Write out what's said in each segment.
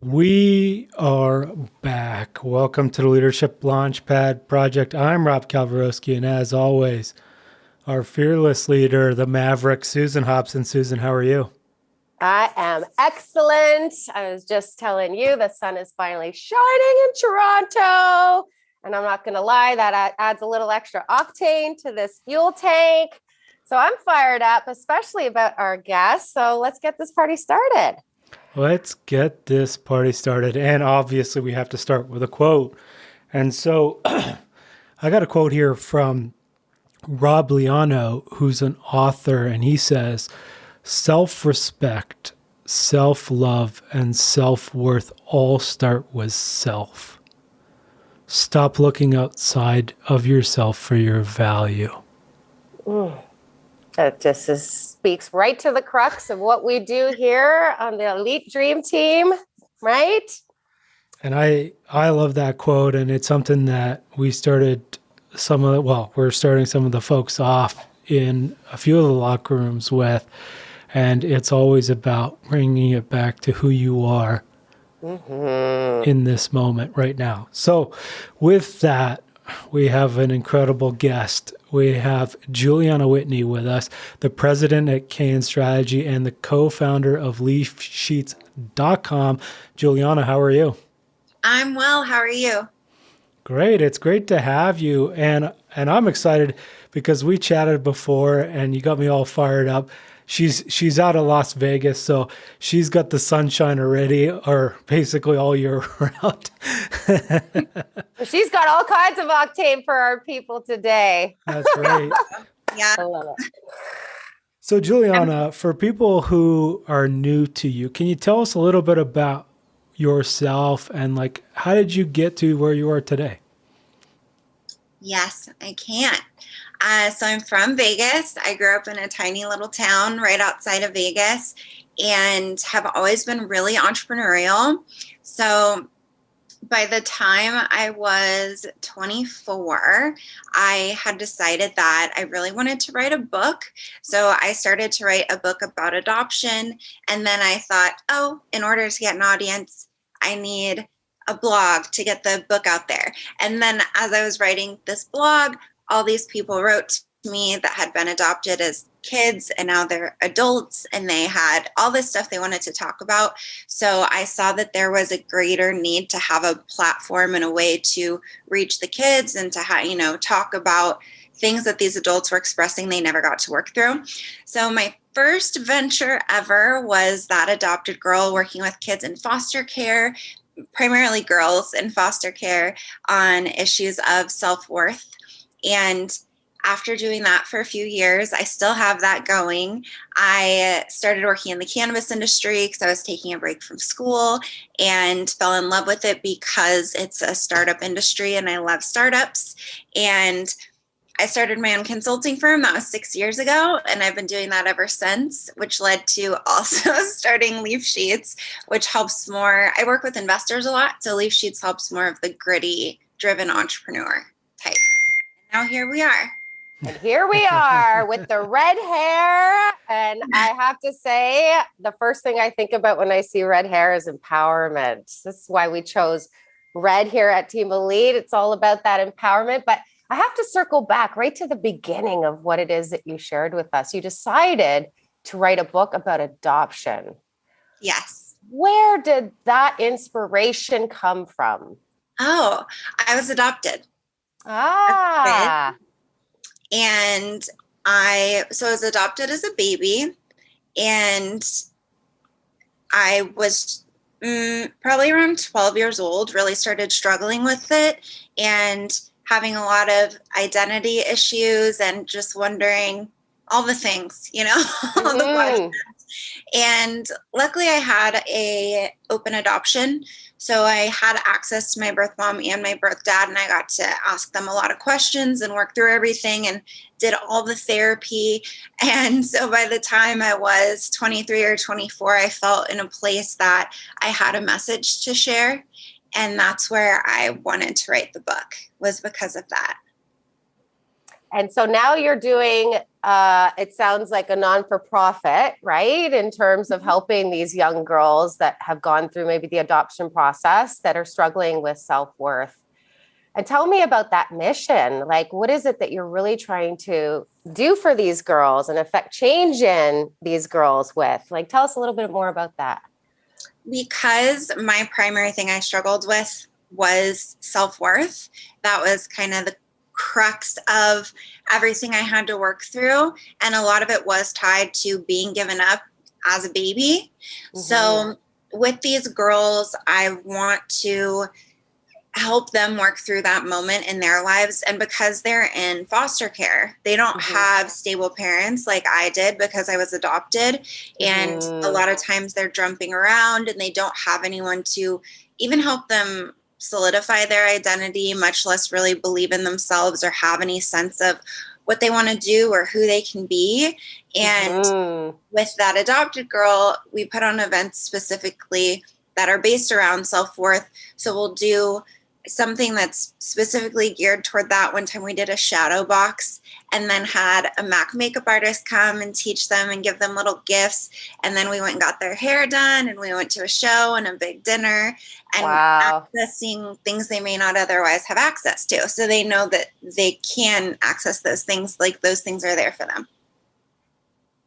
We are back. Welcome to the Leadership Launchpad Project. I'm Rob Kalwarowski, and as always, our fearless leader, the Maverick, Susan Hobson. Susan, how are you? I am excellent. I was just telling you the sun is finally shining in Toronto. And I'm not going to lie, that adds a little extra octane to this fuel tank. So I'm fired up, especially about our guests. So let's get this party started. Let's get this party started. And obviously, we have to start with a quote. And so I got a quote here from Rob Liano, who's an author, and he says, self-respect, self-love, and self-worth all start with self. Stop looking outside of yourself for your value. That just speaks right to the crux of what we do here on the Elite Dream Team, right? And I love that quote, and it's something that we're starting some of the folks off in a few of the locker rooms with, and it's always about bringing it back to who you are in this moment right now. So with that, we have an incredible guest. We have Juliana Whitney with us, the president at Cann Strategy and the co-founder of LeafSheets.com. Juliana, how are you? I'm well. How are you? Great. It's great to have you. And I'm excited because we chatted before and you got me all fired up. She's out of Las Vegas, so she's got the sunshine already, or basically all year round. She's got all kinds of octane for our people today. That's right. Yeah. I love it. So Juliana, for people who are new to you, can you tell us a little bit about yourself and like how did you get to where you are today? Yes, I can. So I'm from Vegas. I grew up in a tiny little town right outside of Vegas and have always been really entrepreneurial. So by the time I was 24, I had decided that I really wanted to write a book. So I started to write a book about adoption. And then I thought, in order to get an audience, I need a blog to get the book out there. And then as I was writing this blog, all these people wrote to me that had been adopted as kids and now they're adults and they had all this stuff they wanted to talk about. So I saw that there was a greater need to have a platform and a way to reach the kids and to talk about things that these adults were expressing they never got to work through. So my first venture ever was that adopted girl working with kids in foster care, primarily girls in foster care, on issues of self-worth. And after doing that for a few years, I still have that going. I started working in the cannabis industry because I was taking a break from school and fell in love with it because it's a startup industry and I love startups. And I started my own consulting firm. That was 6 years ago, and I've been doing that ever since, which led to also starting Leaf Sheets, which helps more. I work with investors a lot, so Leaf Sheets helps more of the gritty, driven entrepreneur type. And now here we are. And here we are with the red hair. And I have to say, the first thing I think about when I see red hair is empowerment. This is why we chose red here at Team Elite. It's all about that empowerment. But I have to circle back right to the beginning of what it is that you shared with us. You decided to write a book about adoption. Yes. Where did that inspiration come from? Oh, I was adopted. And I was adopted as a baby, and I was probably around 12 years old, really started struggling with it and having a lot of identity issues and just wondering all the things, all the questions. And luckily I had a open adoption. So I had access to my birth mom and my birth dad, and I got to ask them a lot of questions and work through everything and did all the therapy. And so by the time I was 23 or 24, I felt in a place that I had a message to share. And that's where I wanted to write the book, was because of that. And so now you're doing it sounds like a non-for-profit, right? In terms of helping these young girls that have gone through maybe the adoption process that are struggling with self-worth. And tell me about that mission. Like, what is it that you're really trying to do for these girls and affect change in these girls with? Like, tell us a little bit more about that. Because my primary thing I struggled with was self-worth. That was kind of the crux of everything I had to work through. And a lot of it was tied to being given up as a baby. Mm-hmm. So with these girls, I want to help them work through that moment in their lives. And because they're in foster care, they don't have stable parents like I did because I was adopted. And a lot of times they're jumping around and they don't have anyone to even help them solidify their identity, much less really believe in themselves or have any sense of what they want to do or who they can be. And with that adopted girl, we put on events specifically that are based around self-worth. So we'll do something that's specifically geared toward that. One time we did a shadow box and then had a MAC makeup artist come and teach them and give them little gifts. And then we went and got their hair done and we went to a show and a big dinner and accessing things they may not otherwise have access to. So they know that they can access those things, like those things are there for them.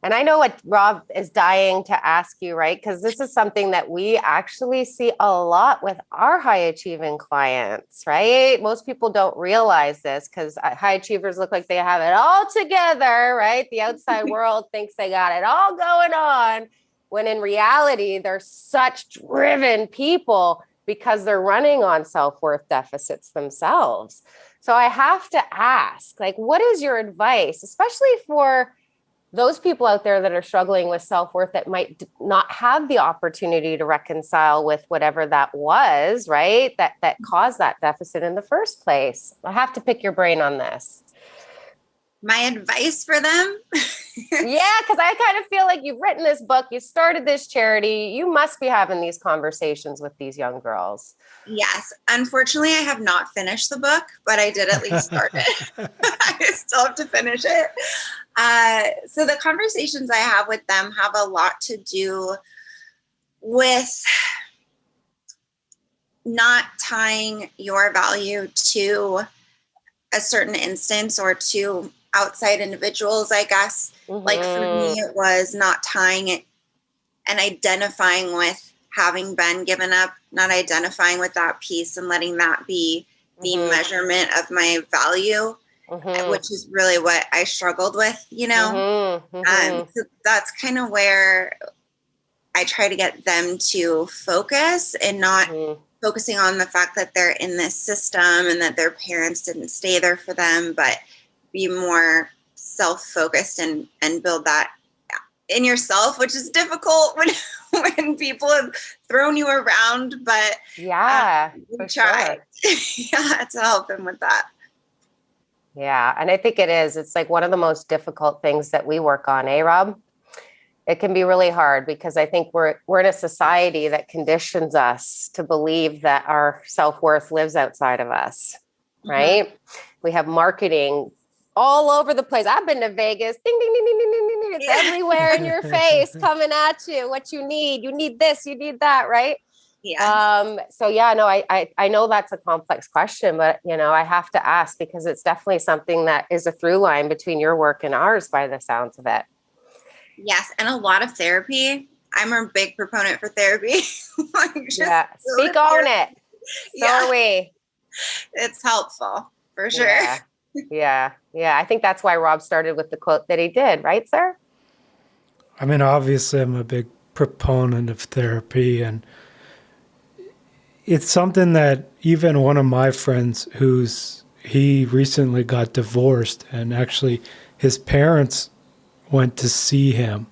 And I know what Rob is dying to ask you, right? Because this is something that we actually see a lot with our high achieving clients, right? Most people don't realize this because high achievers look like they have it all together, right? The outside world thinks they got it all going on, when in reality, they're such driven people because they're running on self-worth deficits themselves. So I have to ask, like, what is your advice, especially for those people out there that are struggling with self-worth that might not have the opportunity to reconcile with whatever that was, right? That caused that deficit in the first place. I have to pick your brain on this. My advice for them? Yeah, because I kind of feel like you've written this book, you started this charity, you must be having these conversations with these young girls. Yes. Unfortunately, I have not finished the book, but I did at least start it. I still have to finish it. So the conversations I have with them have a lot to do with not tying your value to a certain instance or to outside individuals, I guess. Like for me, it was not tying it and identifying with having been given up, not identifying with that piece and letting that be the measurement of my value, which is really what I struggled with, you know? So that's kind of where I try to get them to focus and not focusing on the fact that they're in this system and that their parents didn't stay there for them, but be more self-focused and build that in yourself, which is difficult when people have thrown you around, but we try to help them with that. Yeah. And I think it is. It's like one of the most difficult things that we work on, Rob? It can be really hard because I think we're in a society that conditions us to believe that our self-worth lives outside of us, right? We have marketing all over the place. I've been to Vegas. Ding, ding, ding, ding, ding, ding, ding. It's everywhere in your face coming at you. What you need. You need this, you need that, right? Yeah. So yeah, no, I know that's a complex question, but I have to ask because it's definitely something that is a through line between your work and ours by the sounds of it. Yes. And a lot of therapy. I'm a big proponent for therapy. Speak on it. So are we. It's helpful for sure. Yeah. I think that's why Rob started with the quote that he did, right, sir? I mean, obviously I'm a big proponent of therapy, and it's something that even one of my friends he recently got divorced, and actually his parents went to see him,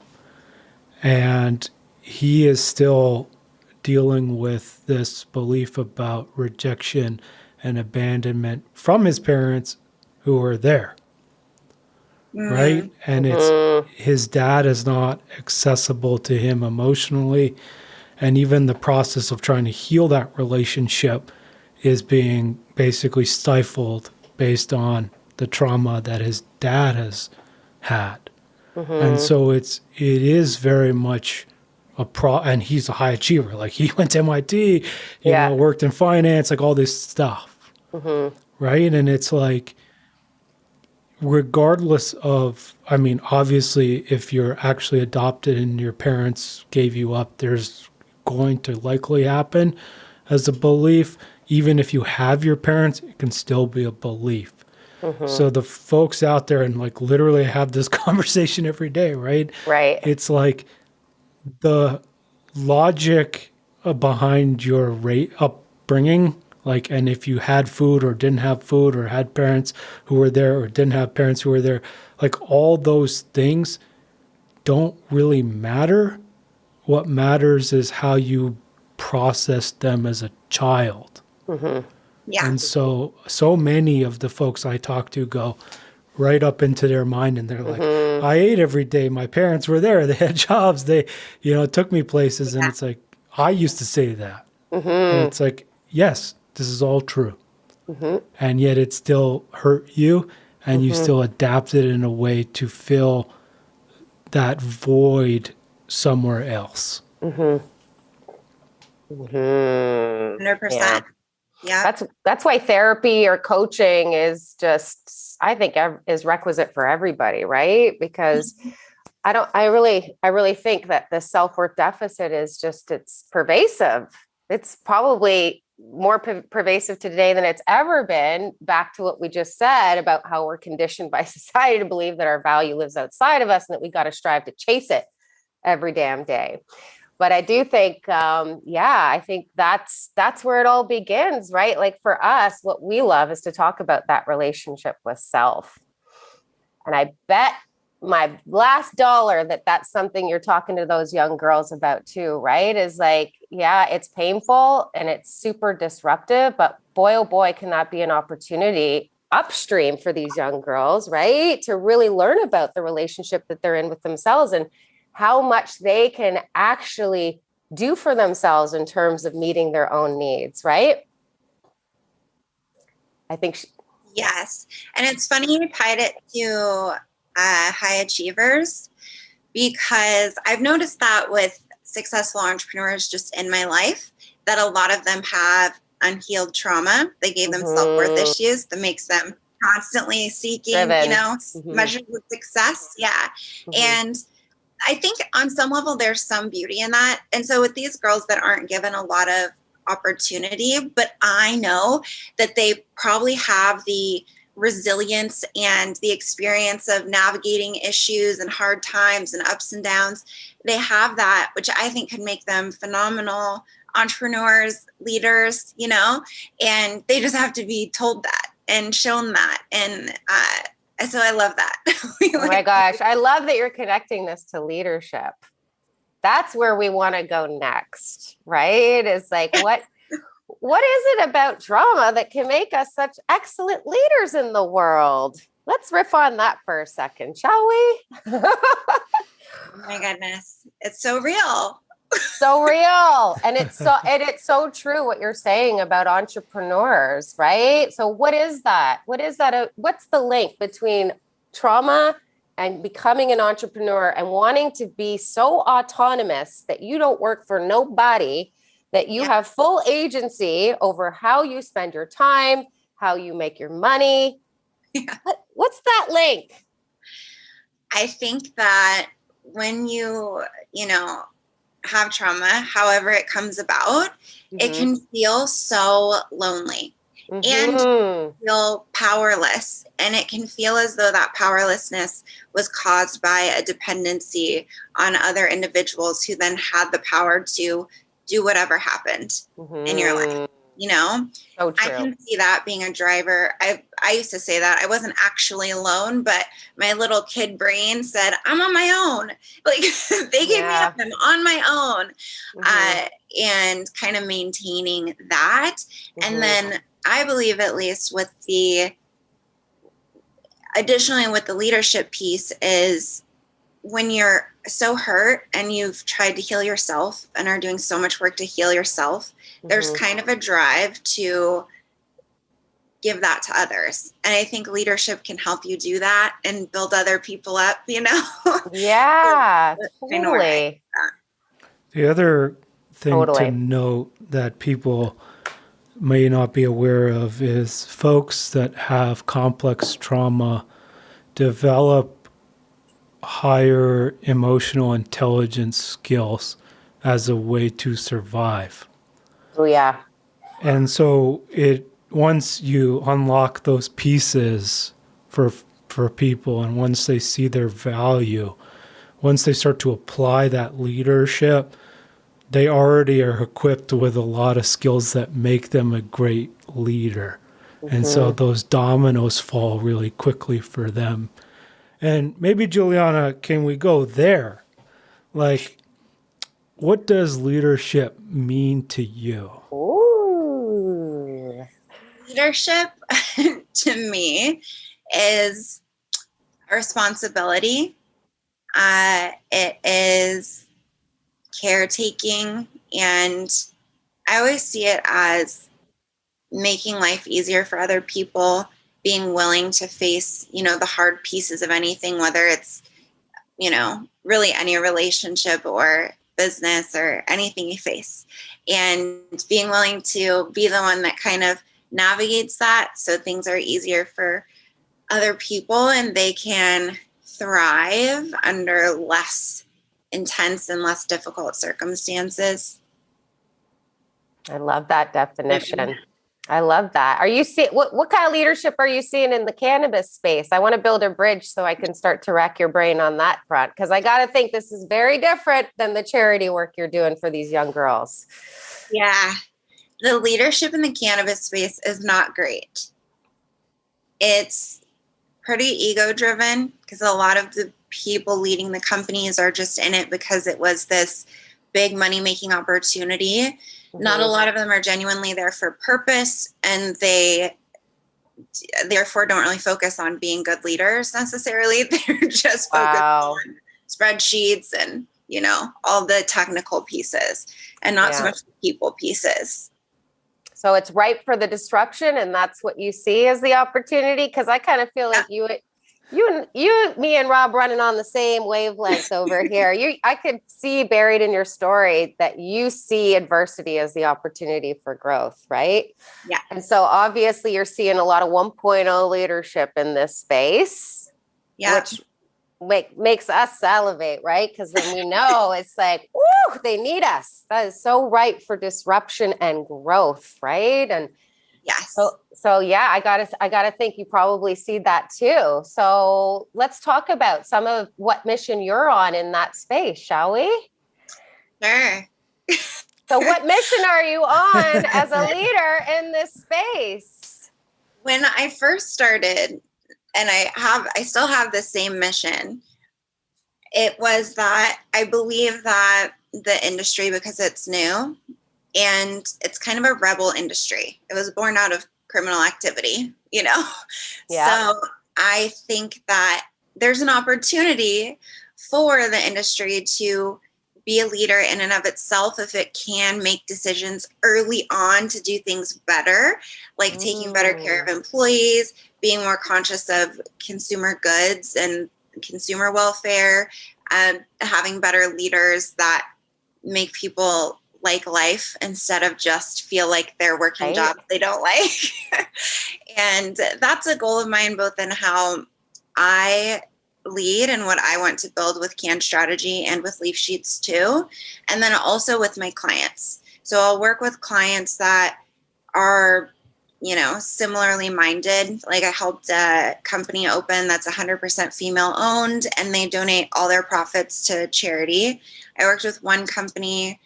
and he is still dealing with this belief about rejection and abandonment from his parents who are there. Right? And it's his dad is not accessible to him emotionally. And even the process of trying to heal that relationship is being basically stifled based on the trauma that his dad has had. And so it is very much and he's a high achiever. Like he went to MIT, you know, worked in finance, like all this stuff. Right. And it's like, regardless of, I mean, obviously, if you're actually adopted and your parents gave you up, there's going to likely happen as a belief. Even if you have your parents, it can still be a belief. So the folks out there and like literally have this conversation every day, right? Right. It's like the logic behind your upbringing, like, and if you had food or didn't have food or had parents who were there or didn't have parents who were there, like all those things don't really matter. What matters is how you process them as a child. Yeah. And so many of the folks I talk to go right up into their mind and they're like, I ate every day. My parents were there. They had jobs. They, you know, took me places. And it's like, I used to say that. And it's like, yes, this is all true. And yet it still hurt you and you still adapted in a way to fill that void somewhere else. 100%. Yeah. That's why therapy or coaching is just, I think, is requisite for everybody, right? Because I really think that the self-worth deficit is just, it's pervasive. It's probably more pervasive today than it's ever been, back to what we just said about how we're conditioned by society to believe that our value lives outside of us and that we got to strive to chase it every damn day. But I do think, I think that's where it all begins, right? Like for us, what we love is to talk about that relationship with self. And I bet my last dollar that that's something you're talking to those young girls about too, right? Is like, yeah, it's painful and it's super disruptive, but boy, oh boy, can that be an opportunity upstream for these young girls, right? To really learn about the relationship that they're in with themselves and how much they can actually do for themselves in terms of meeting their own needs, right? I think. Yes. And it's funny you tied it to high achievers, because I've noticed that with successful entrepreneurs just in my life, that a lot of them have unhealed trauma. They gave them self-worth issues that makes them constantly seeking, measures of success. Yeah. And I think on some level, there's some beauty in that. And so with these girls that aren't given a lot of opportunity, but I know that they probably have the resilience and the experience of navigating issues and hard times and ups and downs. They have that, which I think can make them phenomenal entrepreneurs, leaders, and they just have to be told that and shown that. And so I love that. Oh my gosh. I love that you're connecting this to leadership. That's where we want to go next, right? It's like, what is it about trauma that can make us such excellent leaders in the world? Let's riff on that for a second, shall we? Oh my goodness. It's so real. So real. And it's so true what you're saying about entrepreneurs, right? So what is that? What's the link between trauma and becoming an entrepreneur and wanting to be so autonomous that you don't work for nobody, that you have full agency over how you spend your time, how you make your money? Yeah. What's that link? I think that when you have trauma, however it comes about, it can feel so lonely and feel powerless. And it can feel as though that powerlessness was caused by a dependency on other individuals who then had the power to do whatever happened in your life. So true. I can see that being a driver. I used to say that I wasn't actually alone, but my little kid brain said, I'm on my own. Like they gave me up, I'm on my own. And kind of maintaining that. And then I believe, at least additionally with the leadership piece, is when you're so hurt and you've tried to heal yourself and are doing so much work to heal yourself, there's kind of a drive to give that to others. And I think leadership can help you do that and build other people up, Yeah, Kind of where totally. The other thing Totally. to note that people may not be aware of is folks that have complex trauma develop higher emotional intelligence skills as a way to survive. Oh, yeah. And so once you unlock those pieces for people, and once they see their value, once they start to apply that leadership, they already are equipped with a lot of skills that make them a great leader. And so those dominoes fall really quickly for them. And maybe, Juliana, can we go there? Like, what does leadership mean to you? Ooh. Leadership to me is a responsibility. It is caretaking, and I always see it as making life easier for other people, being willing to face, the hard pieces of anything, whether it's, really any relationship or business or anything you face, and being willing to be the one that kind of navigates that so things are easier for other people and they can thrive under less intense and less difficult circumstances. I love that definition. I love that. Are you seeing what kind of leadership are you seeing in the cannabis space? I want to build a bridge so I can start to rack your brain on that front, because I got to think this is very different than the charity work you're doing for these young girls. Yeah. The leadership in the cannabis space is not great. It's pretty ego driven because a lot of the people leading the companies are just in it because it was this big money making opportunity. Mm-hmm. Not a lot of them are genuinely there for purpose, and they therefore don't really focus on being good leaders necessarily. They're just focused on spreadsheets and, all the technical pieces and not so much the people pieces. So it's ripe for the disruption, and that's what you see as the opportunity. Because I kind of feel like you, me and Rob running on the same wavelength over here. I could see buried in your story that you see adversity as the opportunity for growth, right? Yeah. And so obviously you're seeing a lot of 1.0 leadership in this space, which makes us salivate, right? Because then we know it's like, woo, they need us. That is so ripe for disruption and growth, right? And yes. So yeah, I gotta think you probably see that too. So let's talk about some of what mission you're on in that space, shall we? Sure. So what mission are you on as a leader in this space? When I first started, and I still have the same mission, it was that I believe that the industry, because it's new and it's kind of a rebel industry, it was born out of criminal activity, Yeah. So I think that there's an opportunity for the industry to be a leader in and of itself if it can make decisions early on to do things better, like taking better care of employees, being more conscious of consumer goods and consumer welfare, having better leaders that make people like life instead of just feel like they're working jobs they don't like. And that's a goal of mine, both in how I lead and what I want to build with Cann Strategy and with Leaf Sheets too. And then also with my clients. So I'll work with clients that are, similarly minded. Like I helped a company open that's 100% female owned, and they donate all their profits to charity. I worked with one company.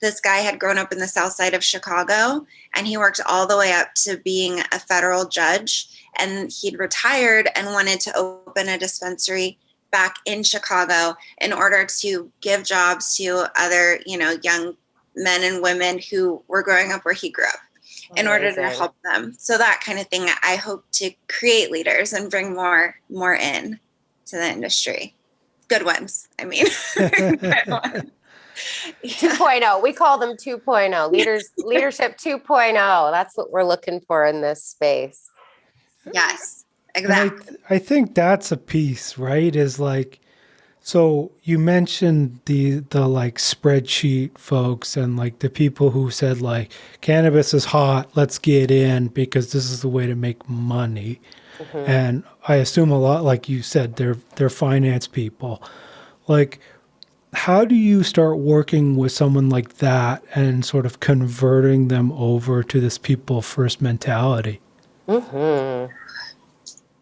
This guy had grown up in the south side of Chicago, and he worked all the way up to being a federal judge. And he'd retired and wanted to open a dispensary back in Chicago in order to give jobs to other, young men and women who were growing up where he grew up. Amazing. In order to help them. So that kind of thing, I hope to create leaders and bring more in to the industry. Good ones, I mean. Good ones. 2.0. We call them 2.0. Leadership 2.0. That's what we're looking for in this space. Yes, And exactly. I think that's a piece, right? Is like, so you mentioned the like spreadsheet folks and like the people who said like cannabis is hot, let's get in because this is the way to make money. Mm-hmm. And I assume a lot, like you said, they're finance people. Like, how do you start working with someone like that and sort of converting them over to this people first mentality? Mm-hmm.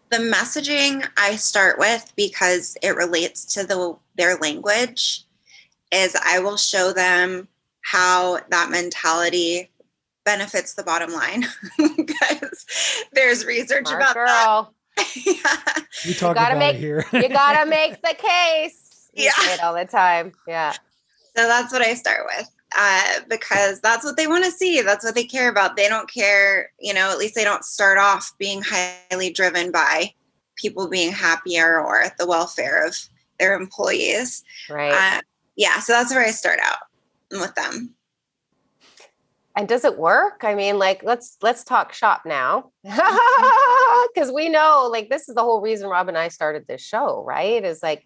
The messaging I start with, because it relates to their language, is I will show them how that mentality benefits the bottom line, because there's research Smart about girl. that. Yeah. We talk gotta about make, it here. You gotta make the case. You Yeah. say it all the time. Yeah. So that's what I start with, because that's what they want to see. That's what they care about. They don't care, at least they don't start off being highly driven by people being happier or the welfare of their employees. Right. Yeah. So that's where I start out with them. And does it work? I mean, like, let's talk shop now. Because we know, like, this is the whole reason Rob and I started this show, right? Is like,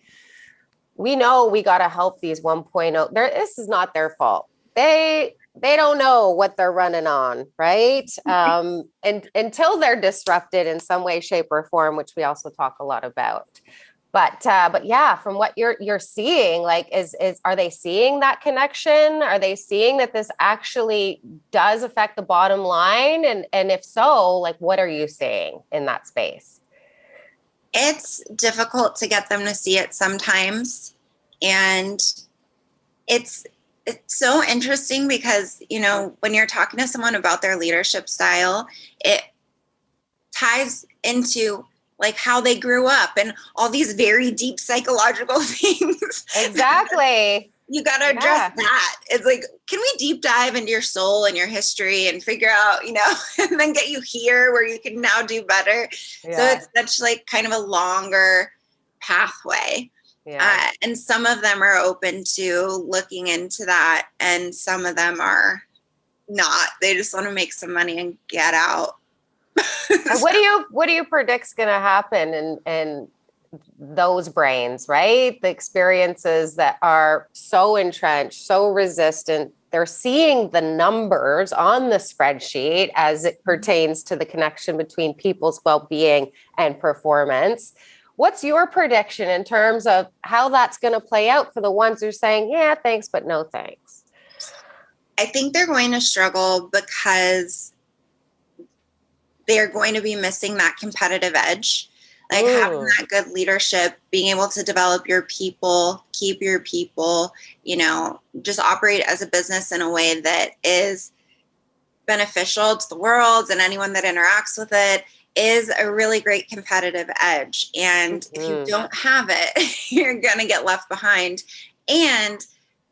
we know we got to help these 1.0. This is not their fault. They don't know what they're running on, right? And until they're disrupted in some way, shape, or form, which we also talk a lot about. But yeah, from what you're seeing, like, are they seeing that connection? Are they seeing that this actually does affect the bottom line? And if so, like, what are you seeing in that space? It's difficult to get them to see it sometimes. And it's so interesting because, when you're talking to someone about their leadership style, it ties into like how they grew up and all these very deep psychological things. Exactly. You got to address that. It's like, can we deep dive into your soul and your history and figure out, and then get you here where you can now do better. Yeah. So it's such like kind of a longer pathway. Yeah. And some of them are open to looking into that, and some of them are not. They just want to make some money and get out. And what do you predict's going to happen in those brains, right? The experiences that are so entrenched, so resistant, they're seeing the numbers on the spreadsheet as it pertains to the connection between people's well-being and performance. What's your prediction in terms of how that's going to play out for the ones who are saying, yeah, thanks, but no thanks? I think they're going to struggle because they're going to be missing that competitive edge. Like having that good leadership, being able to develop your people, keep your people, just operate as a business in a way that is beneficial to the world and anyone that interacts with it, is a really great competitive edge. And if you don't have it, you're going to get left behind and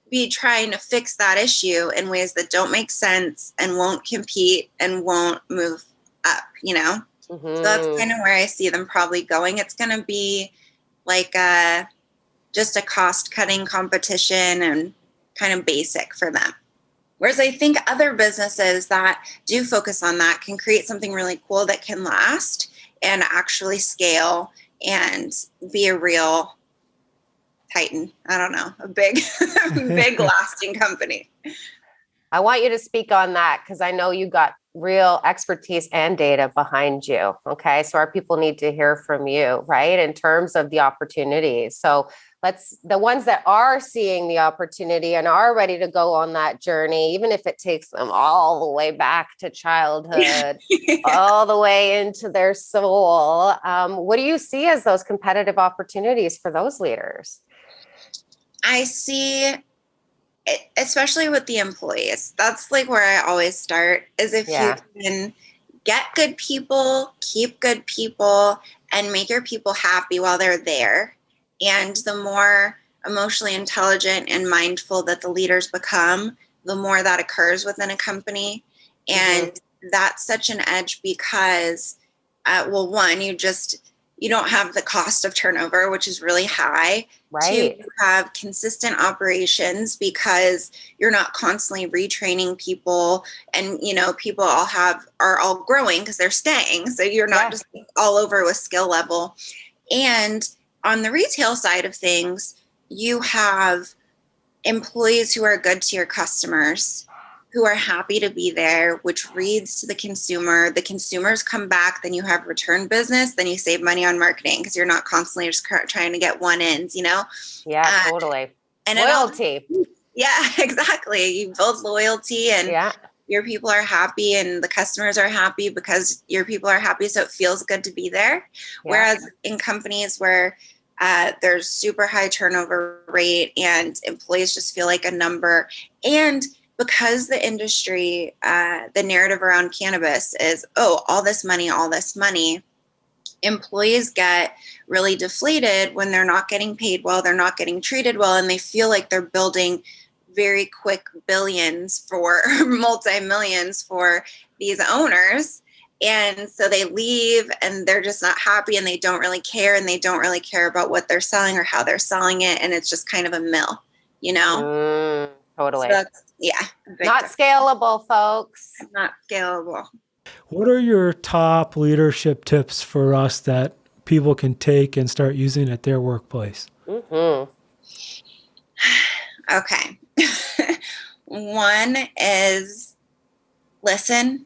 be trying to fix that issue in ways that don't make sense and won't compete and won't move up, So that's kind of where I see them probably going. It's going to be like just a cost-cutting competition and kind of basic for them. Whereas I think other businesses that do focus on that can create something really cool that can last and actually scale and be a real titan. I don't know, a big, big lasting company. I want you to speak on that because I know you got real expertise and data behind you. Okay. So our people need to hear from you, right? In terms of the opportunities. So the ones that are seeing the opportunity and are ready to go on that journey, even if it takes them all the way back to childhood, all the way into their soul. What do you see as those competitive opportunities for those leaders? I see, especially with the employees, that's like where I always start, is if you can get good people, keep good people, and make your people happy while they're there. And the more emotionally intelligent and mindful that the leaders become, the more that occurs within a company. And that's such an edge because, one, you you don't have the cost of turnover, which is really high. Right. 2, you have consistent operations because you're not constantly retraining people, and people are all growing because they're staying. So you're not just all over with skill level. And on the retail side of things, you have employees who are good to your customers, who are happy to be there, which reads to the consumer. The consumers come back, then you have return business, then you save money on marketing because you're not constantly just trying to get one ins, Yeah, totally. And loyalty. Yeah, exactly. You build loyalty, and your people are happy and the customers are happy because your people are happy. So it feels good to be there. Yeah. Whereas in companies where there's super high turnover rate and employees just feel like a number, and because the industry, the narrative around cannabis is, all this money, employees get really deflated when they're not getting paid well, they're not getting treated well, and they feel like they're building very quick billions for multi-millions for these owners. And so they leave and they're just not happy, and they don't really care, and they don't really care about what they're selling or how they're selling it. And it's just kind of a mill, Totally. So not scalable, folks. Not scalable. What are your top leadership tips for us that people can take and start using at their workplace? Mm-hmm. Okay. One is listen.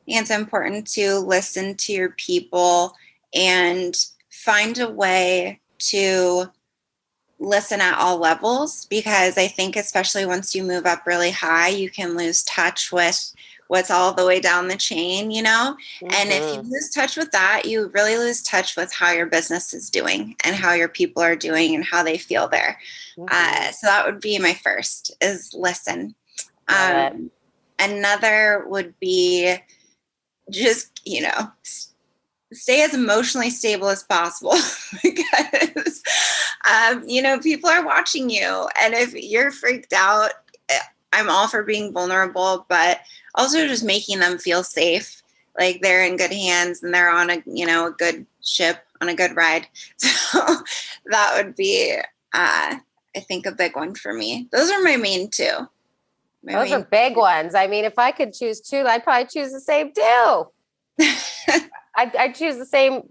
It's important to listen to your people and find a way to listen at all levels, because I think especially once you move up really high, you can lose touch with what's all the way down the chain, Mm-hmm. And if you lose touch with that, you really lose touch with how your business is doing and how your people are doing and how they feel there. Mm-hmm. So that would be my first, is listen. Another would be just, stay as emotionally stable as possible because, people are watching you. And if you're freaked out, I'm all for being vulnerable, but also just making them feel safe, like they're in good hands and they're on a good ship, on a good ride. So that would be, I think, a big one for me. Those are my main 2. Those are big ones. I mean, if I could choose 2, I'd probably choose the same 2. I'd choose the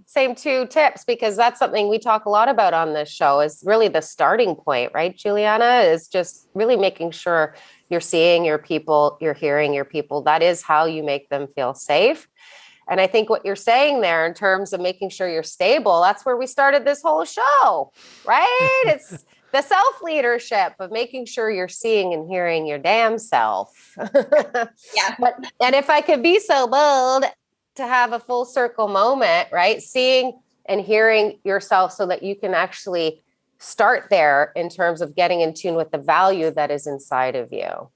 same 2 tips, because that's something we talk a lot about on this show, is really the starting point, right, Juliana? Is just really making sure you're seeing your people, you're hearing your people. That is how you make them feel safe. And I think what you're saying there in terms of making sure you're stable, that's where we started this whole show, right? It's the self-leadership of making sure you're seeing and hearing your damn self. Yeah. And if I could be so bold to have a full circle moment, right? Seeing and hearing yourself so that you can actually start there in terms of getting in tune with the value that is inside of you.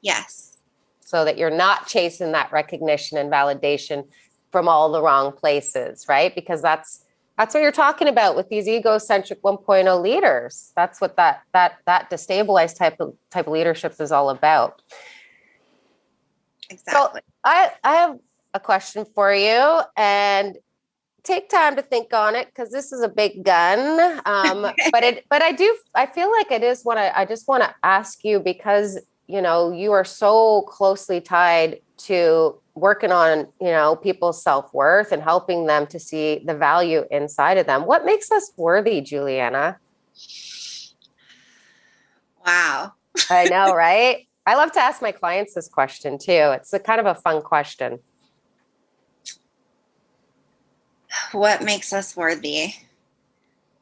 Yes. So that you're not chasing that recognition and validation from all the wrong places, right? Because that's what you're talking about with these egocentric 1.0 leaders. That's what that destabilized type of leadership is all about. Exactly. So I have a question for you, and take time to think on it, because this is a big gun. But I feel like it is what I just want to ask you, because you are so closely tied to working on people's self-worth and helping them to see the value inside of them. What makes us worthy, Juliana? Wow. I know, right? I love to ask my clients this question too. It's a kind of a fun question. What makes us worthy?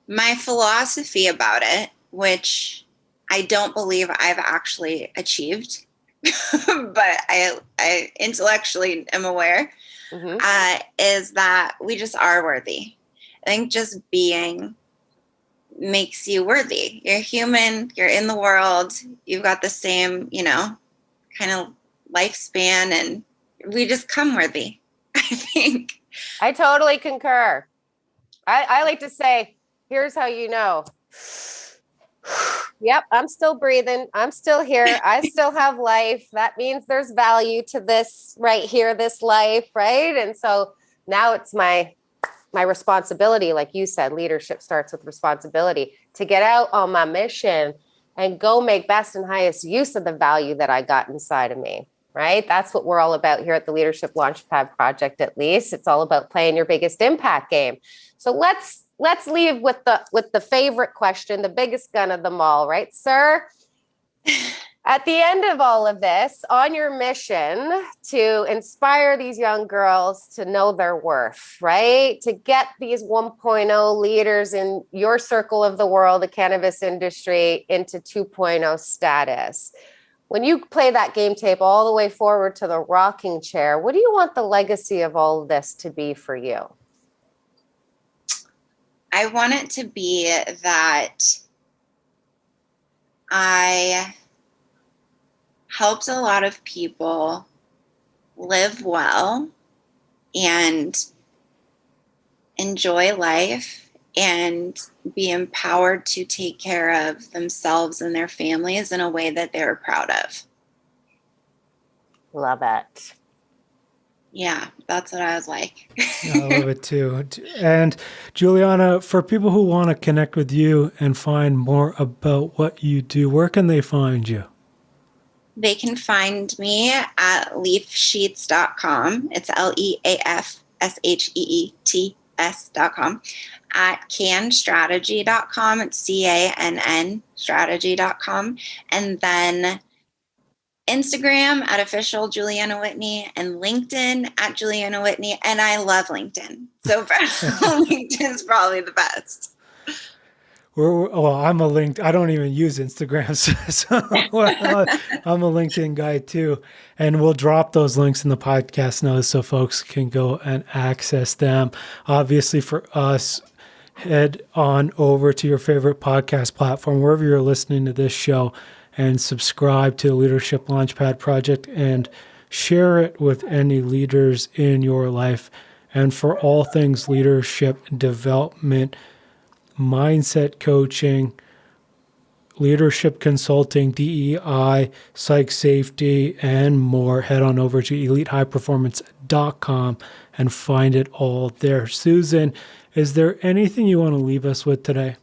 My philosophy about it, which I don't believe I've actually achieved, but I intellectually am aware, is that we just are worthy. I think just being makes you worthy. You're human, you're in the world, you've got the same, kind of lifespan, and we just come worthy, I think. I totally concur. I like to say, here's how you know. Yep, I'm still breathing. I'm still here. I still have life. That means there's value to this right here, this life, right? And so now it's my my responsibility, like you said, leadership starts with responsibility, to get out on my mission and go make best and highest use of the value that I got inside of me, right? That's what we're all about here at the Leadership Launchpad Project, at least. It's all about playing your biggest impact game. So let's leave with the favorite question, the biggest gun of them all, right, sir? At the end of all of this, on your mission to inspire these young girls to know their worth, right? To get these 1.0 leaders in your circle of the world, the cannabis industry, into 2.0 status. When you play that game tape all the way forward to the rocking chair, what do you want the legacy of all of this to be for you? I want it to be that I helped a lot of people live well and enjoy life and be empowered to take care of themselves and their families in a way that they're proud of. Love it. Yeah, that's what I was like. I love it too. And Juliana, for people who want to connect with you and find more about what you do, where can they find you? They can find me at leafsheets.com. It's LEAFSHEETS.com. At cannstrategy.com. It's CANN strategy.com. And then Instagram at official Juliana Whitney, and LinkedIn at Juliana Whitney. And I love LinkedIn. So LinkedIn is probably the best. I'm I don't even use Instagram, so I'm a LinkedIn guy too. And we'll drop those links in the podcast notes so folks can go and access them. Obviously for us, head on over to your favorite podcast platform, wherever you're listening to this show, and subscribe to the Leadership Launchpad Project and share it with any leaders in your life. And for all things leadership development, mindset coaching, leadership consulting, DEI, psych safety, and more, head on over to elitehighperformance.com and find it all there. Susan, is there anything you want to leave us with today?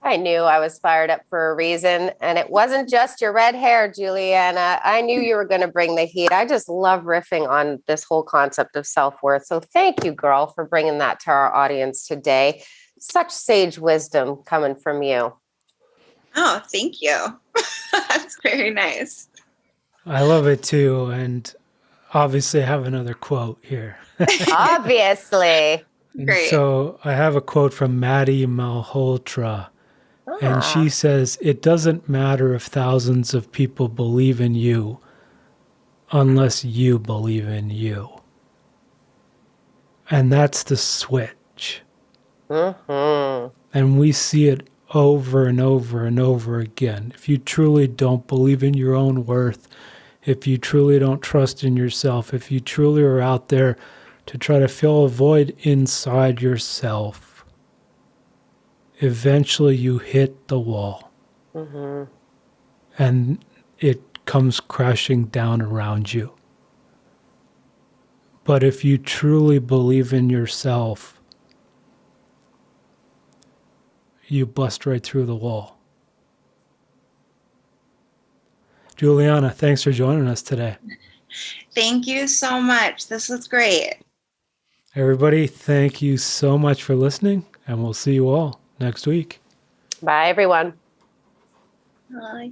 I knew I was fired up for a reason, and it wasn't just your red hair, Juliana. I knew you were going to bring the heat. I just love riffing on this whole concept of self-worth. So thank you, girl, for bringing that to our audience today. Such sage wisdom coming from you. Oh, thank you. That's very nice. I love it too. And obviously I have another quote here. Obviously. Great. So I have a quote from Maddie Malhotra. And she says, "It doesn't matter if thousands of people believe in you unless you believe in you." And that's the switch. Mm-hmm. And we see it over and over and over again. If you truly don't believe in your own worth, if you truly don't trust in yourself, if you truly are out there to try to fill a void inside yourself, eventually you hit the wall. Mm-hmm. And it comes crashing down around you. But if you truly believe in yourself, you bust right through the wall. Juliana, thanks for joining us today. Thank you so much. This was great. Everybody, thank you so much for listening, and we'll see you all next week. Bye, everyone. Bye.